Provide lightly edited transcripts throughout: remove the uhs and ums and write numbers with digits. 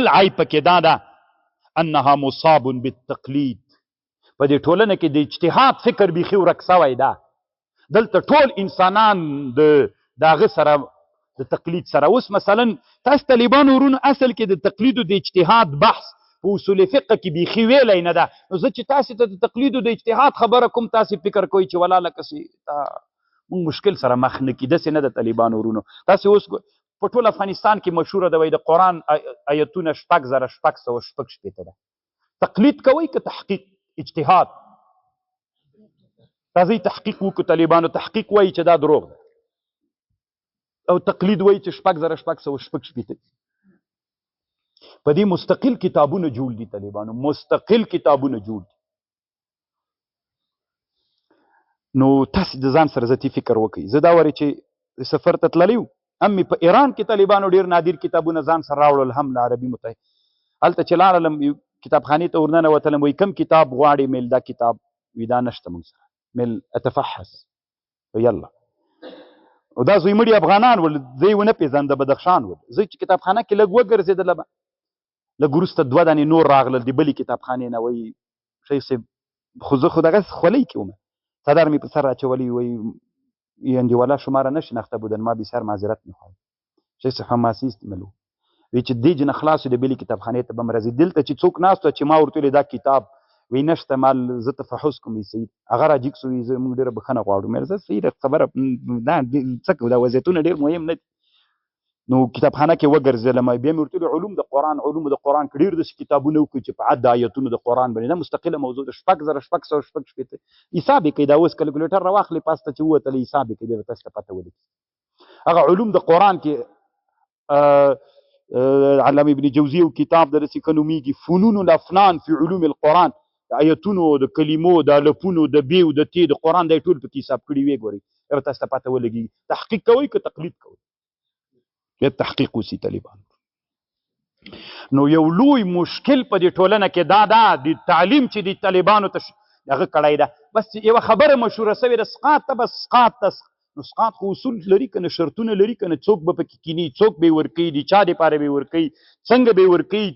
بل عیب پکې دا ده انها مصاب بالتقلید. په دې ټولنه کې د اجتهاد فکر بیخي ورک سوی ده. دلته ټول انسانان د هغه سره د تقلید سره. اوس مثلا تاسو طالبانو ورونو اصل کې د تقلید او د اجتهاد بحث په اصول فقه کې بیخي ویلی نه ده. نو زه چې تاسو ته د تقلید او د اجتهاد خبره کوم تاسو فکر کوئ چې ولا لکه موږ مشکل سره مخ نه کي. داسې نه د طالبانو ورونو. تاسو اوس په ټول افغانستان کې مشهوره ده وایي د قرآن آیتونه 6666 ده. تقلید کوئ که تحقیق اجتهاد؟ راځئ تحقیق وکړو. طالبانو تحقیق وایي چې دا دروغ ده او تقلید وایي چې 6666 په دې مستقل کتابونه جوړ دي. طالبانو مستقل کتابونه جوړ دي. نو تاسو د ځان سره ذاتي فکر وکړئ. زه دا وارې چې سفر ته تللی وم هم په ایران کې طالبانو ډېر نادر کتابونه ځان سره راوړل، هم له عربي متحد. هلته چې لاړلم کتابخانې ته ورننوتلم، وایي کوم کتاب غواړې؟ میل دا کتاب. وي دا نشته موږ سره. میل اتفحص. یلا او دا زوی مړي افغانان ول، زه یې ونه پېژندم، د بدخشان ول. زه چې کتابخانه کې لږ وګرځېدلم، لږ وروسته 2 دانې نور راغلل د بلې کتابخانې نه. وایي شیخ صاحب خو زه خو دغسې خولۍ کې وم، څادر مې په سر اچولی. وایي یندیوالا شما را نشناخته بودن، ما بسیار معذرت میخواهم. شیخ صاحب حماسي استعملو. وی چې دې جنه خلاص د بلې کتابخانې ته به م راځي. دلته چې څوک ناست و چې ما ورته ویلې دا کتاب وی نشته، مال زه تفحص کوم. وي سید هغه را جګ سو. وي زه موږ ډېره بخښنه غواړو. مې زه سید خبره دا څه کوو، دا وضعیتونه ډېر مهم نه دي. نو کتابخانه کې وګرځېدلم، بیا مې ورته ویلې علوم د قرآن کې ډېر داسې کتابونه وکړي چې په عد آیتونو د قرآن باندې دا مستقله موضوع ده. 6666 حساب یې کوي. دا اوس کلکولیټر راواخلې پاسته چې ووتلی حساب یې کوي، بیا به تاسو ته پته ولګي. هغه علوم د قرآن کې علامه ابن جوزي یو کتاب د داسې که نومېږي فنون الافنان فی علوم القرآن، د آیتونو د کلمو د الفونو د بیو د تی د قرآن دا ټول پکې حساب کړي وی. ګورئ بیا به تاسو ته پته ولګي. تحقیق کوئ که تقلید کوئ؟ بیا تحقیق وسي طالبان. نو یو لوی مشکل په دې ټولنه کې دا ده د تعلیم چې د طالبانو ته هغه کړی ده. بس یوه خبره مشهوره سوې ده، سقاط ته بس سقاط ته. نو سقاط خو اصول لري که نه، شرطونه لري که نه، څوک به پکې کیني، څوک به یې ورکوي، د چا دپاره به یې ورکوي، څنګه به یې ورکوي.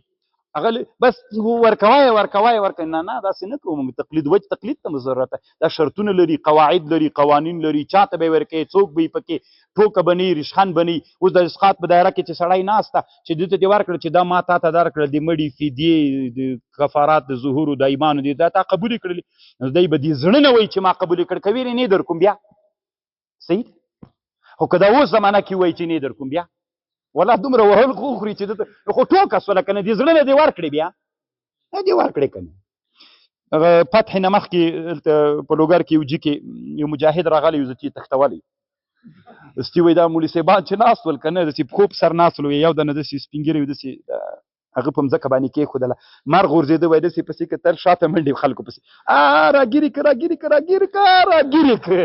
هغه بس ورکوی نه داسې نه کوو موږ. تقلید وجه تقلید ته مو ضرورت ده. دا شرطونه لري، قواعد لري، قوانین لري، چاته به یې ورکوي، څوک به یې پکې ټوکه به نه وي، رشخند به نه وي. اوس د اسقاط په دایره کې چې سړی ناست ده چې دې ته دې ورکړه چې دا ما تا ته درکړه، د مړي فدیې د کفارات د ظهورو د ایمانو دي دا تا قبول کړلي. نو دی به دې زړه نه وایي چې ما قبول کړ، که ویلې نه در کوم بیا صحیح. خو که دا اوس زمانه کې وایي چې نه در کوم بیا والله دومره وهل خو خوري چې دته خو ټوکه سوله که نه، دې زړه نه دې ورکړې بیا دې ورکړې که نه. هغه فتح نه مخکې په لوګر کې یو جي کې یو مجاهد راغلی، زه چې تختولی استي وایي دا مولي صاحبان چې ناست ول که نه، داسې پښو په سر ناست ول، یو دانه داسې سپین ږیري داسې هغه په مځکه باندې کېښودله، مار غورځېده وایي داسې پسې کتل، شاته منډې خلکو پسې راګیرې که راګیرې که راګیرې که راګیرې که.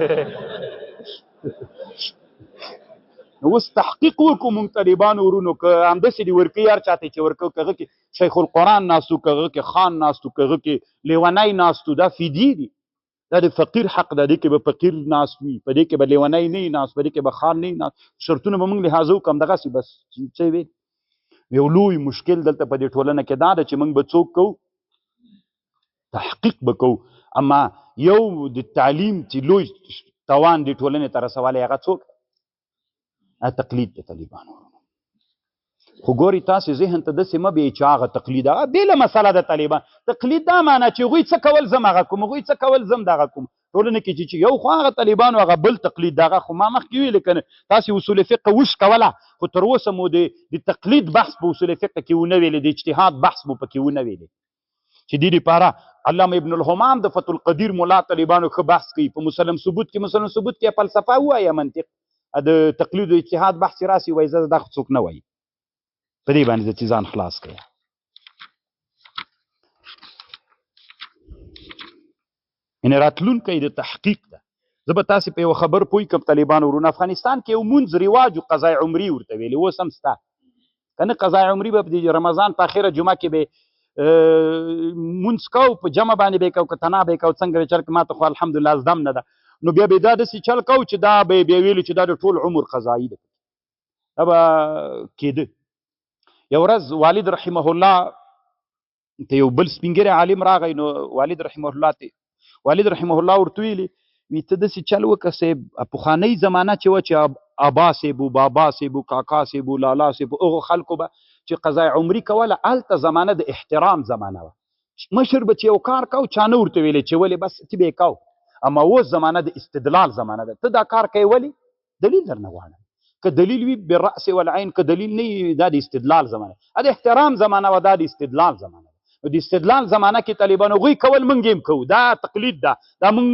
اوس تحقیق وکړو موږ طالبانو ورونو، که همداسې دې ورکوي هر چاته چې ورکوي، که هغه کې شیخ القرآن ناست و، که هغه کې خان ناست و، که هغه کې لیونی ناست و، دا فدیې دي، دا د فقیر حق ده. دې کې به فقیر ناست وي، په دې کې به لیونی نه وي ناست، په دې کې به خان نه وي ناست. شرطونه به موږ لحاظه وکړو همدغسې بس څه وي. یو لوی مشکل دلته په دې ټولنه کې دا ده چې موږ به څوک کوو، تحقیق به کوو. اما یو د تعلیم چې لوی توان دې ټولنې ته رسولی هغه څوک تقلید د طالبانو. خو ګوري تاسې ذهن ته داسې مه بیایئ چې هغه تقلید هغه بېله مسله د طالبان. تقلید دا معنا چې هغوی څه کول زم هغه کوم، هغوی څه کول زم دغه کوم. ټولنه کې چې یو خو هغه طالبانو هغه بل تقلید دغه. خو ما مخکې ویلې که نه تاسې اصول فقه وش کوله، خو تر اوسه مو د تقلید بحث په اصول فقه کې ونه ویلې، د اجتهاد بحث مو پکې ونه ویلې. چې دې دپاره علامه ابن الحمام د فتح القدیر مولا طالبانو ښه بحث کوي په مسلم ثبوت کې. مسلم ثبوت کې فلسفه ووایه، منطق، د تقلید و اجتهاد بحث راسي وایي زه دا خو څوک نه وایي. په دې باندې د ځان خلاص کړه. یعنې راتلونکی د تحقیق ده. زه به تاسې په یوه خبر پوه کړم طالبانو ورونه، افغانستان کې یو مونځ رواج و قضای عمري ورته ویلې، اوس هم شته که نه؟ قضای عمري به په رمضان په اخره جمعه کې به مونځ کوو، په جمع باندې به یې کوو، که تنها به یې کوو، څنګه به چل که ما ته خو الحمدلله زده نه ده. نو بیا به دا داسې چل کوو چې دا به بیا ویلو چې دا د ټول عمر قضایي ده. دا به کېده. یو ورځ والد رحمه الله ته یو بل سپینګری عالم راغی، نو والد رحمه الله ورته ویلي وي ته داسې چل وکړه صاحب، پخوانۍ زمانه چې وه چې ابا صاحب و بابا صاحب و کاکا صاحب و لالا صاحب هغو خلکو به چې قضای عمري کوله، هلته زمانه د احترام زمانه وه. مشر به چې یو کار کو چا نه ورته ویلی چې ولې، بس ته به یې کو. اما اوس زمانه د استدلال زمانه ده. ته دا کار کوې ولې؟ دلیل درنه غواړم. که دلیل وي بالرأس والعین، که دلیل نه وي دا د استدلال زمانه، دا د احترام زمانه وه، دا د استدلال زمانه. د استدلال زمانه کې طالبانو هغوی کول موږ هم کوو، دا تقلید ده، دا موږ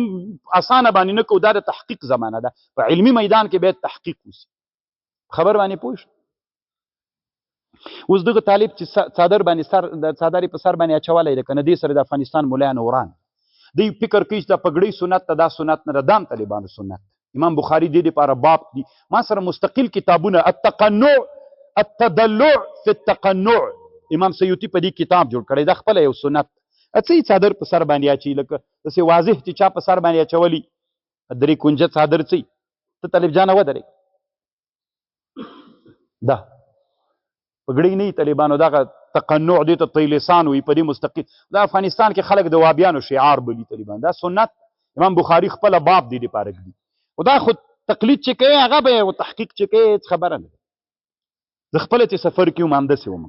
اسانه باندې نه کوو، دا د تحقیق زمانه ده. په علمي میدان کې باید تحقیق وشي. خبر باندې پوه شو؟ اوس دغه طالب چې څادر باندې د څادر په سر باندې اچولی دی که نه، دې سره د افغانستان ملایان وران دی فکر کوي چې دا پګړۍ سنت ده، دا سنت نه ده، دا هم طالبانو سنت. امام بخاري دې دپاره باب دي، ما سره مستقل کتابونه، التقنع التدلع فی التقنع، امام سیوطي په دې کتاب جوړ کړی، دا خپله یو سنت. څه څادر په سر باندې اچوي، لکه داسې واضح چې چا په سر باندې اچولي درې کنجه څادر څه ته طالب جانه ودرېږه، دا پګړۍ نه وي طالبانو، دغه تقنع دې ته طیلسان وي په دې مستقل. دا افغانستان کې خلک د وابیانو شعار بولي طالبان، دا سنت. امام بخاري خپله باب دې دپاره ږدي، خو دا خو تقلید چې کوې هغه به یې تحقیق چې کوې هېڅ خبره نه ده. زه خپله چې سفر کې وم همداسې وم.